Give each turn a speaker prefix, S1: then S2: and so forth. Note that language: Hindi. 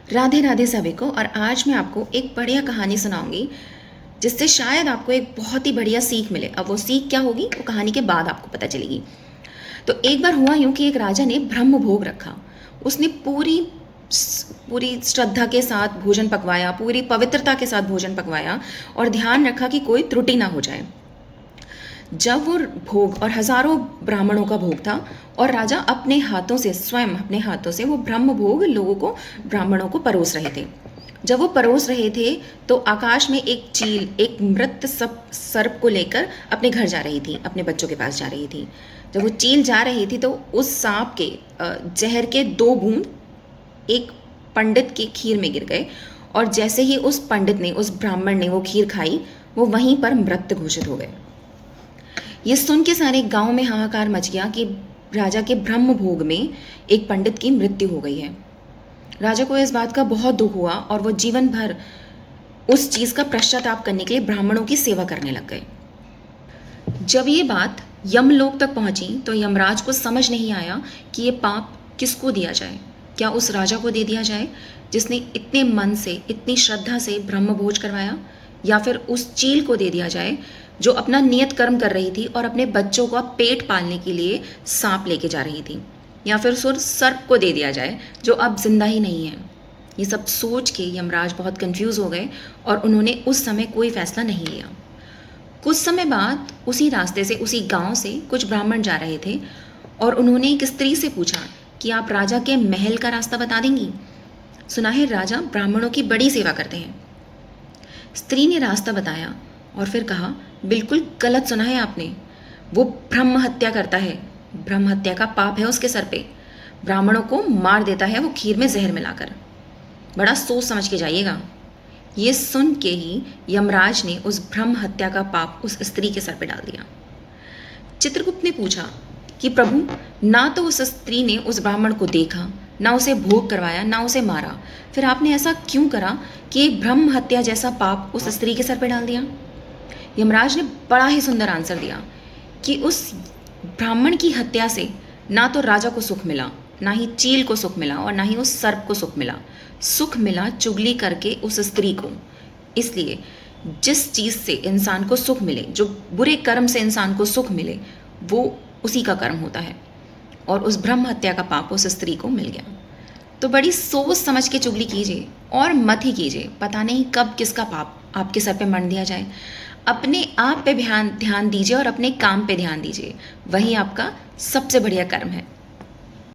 S1: राधे राधे सभी को। और आज मैं आपको एक बढ़िया कहानी सुनाऊंगी जिससे शायद आपको एक बहुत ही बढ़िया सीख मिले। अब वो सीख क्या होगी वो कहानी के बाद आपको पता चलेगी। तो एक बार हुआ यूं कि एक राजा ने ब्रह्म भोग रखा। उसने पूरी पूरी श्रद्धा के साथ भोजन पकवाया, पूरी पवित्रता के साथ भोजन पकवाया और ध्यान रखा कि कोई त्रुटि ना हो जाए। जब वो भोग और हजारों ब्राह्मणों का भोग था और राजा अपने हाथों से, स्वयं अपने हाथों से वो ब्रह्म भोग लोगों को, ब्राह्मणों को परोस रहे थे। जब वो परोस रहे थे तो आकाश में एक चील एक मृत सर्प को लेकर अपने घर जा रही थी, अपने बच्चों के पास जा रही थी। जब वो चील जा रही थी तो उस सांप के जहर के 2 बूंद एक पंडित की खीर में गिर गए और जैसे ही उस पंडित ने, उस ब्राह्मण ने वो खीर खाई, वो वहीं पर मृत घोषित हो गए। ये सुन के सारे गांव में हाहाकार मच गया कि राजा के ब्रह्म भोग में एक पंडित की मृत्यु हो गई है। राजा को इस बात का बहुत दुख हुआ और वो जीवन भर उस चीज का पश्चाताप करने के लिए ब्राह्मणों की सेवा करने लग गए। जब ये बात यमलोक तक पहुंची तो यमराज को समझ नहीं आया कि ये पाप किसको दिया जाए। क्या उस राजा को दे दिया जाए जिसने इतने मन से, इतनी श्रद्धा से ब्रह्म भोज करवाया, या फिर उस चील को दे दिया जाए जो अपना नियत कर्म कर रही थी और अपने बच्चों का पेट पालने के लिए सांप लेके जा रही थी, या फिर सर्प को दे दिया जाए जो अब जिंदा ही नहीं है। ये सब सोच के यमराज बहुत कंफ्यूज हो गए और उन्होंने उस समय कोई फैसला नहीं लिया। कुछ समय बाद उसी रास्ते से, उसी गांव से कुछ ब्राह्मण जा रहे थे और उन्होंने एक स्त्री से पूछा कि आप राजा के महल का रास्ता बता देंगी। सुना है राजा ब्राह्मणों की बड़ी सेवा करते हैं। स्त्री ने रास्ता बताया और फिर कहा, बिल्कुल गलत सुना है आपने, वो ब्रह्म हत्या करता है, ब्रह्म हत्या का पाप है उसके सर पे, ब्राह्मणों को मार देता है वो खीर में जहर मिलाकर, बड़ा सोच समझ के जाइएगा। ये सुन के ही यमराज ने उस ब्रह्म हत्या का पाप उस स्त्री के सर पे डाल दिया। चित्रगुप्त ने पूछा कि प्रभु, ना तो उस स्त्री ने उस ब्राह्मण को देखा, ना उसे भोग करवाया, ना उसे मारा, फिर आपने ऐसा क्यों करा कि एक ब्रह्म हत्या जैसा पाप उस स्त्री के सर पे डाल दिया? यमराज ने बड़ा ही सुंदर आंसर दिया कि उस ब्राह्मण की हत्या से ना तो राजा को सुख मिला, ना ही चील को सुख मिला और ना ही उस सर्प को सुख मिला। सुख मिला चुगली करके उस स्त्री को। इसलिए जिस चीज़ से इंसान को सुख मिले, जो बुरे कर्म से इंसान को सुख मिले, वो उसी का कर्म होता है और उस ब्रह्म हत्या का पाप उस स्त्री को मिल गया। तो बड़ी सोच समझ के चुगली कीजिए और मत ही कीजिए, पता नहीं कब किसका पाप आपके सर पे मढ़ दिया जाए। अपने आप पे ध्यान दीजिए और अपने काम पे ध्यान दीजिए, वही आपका सबसे बढ़िया कर्म है।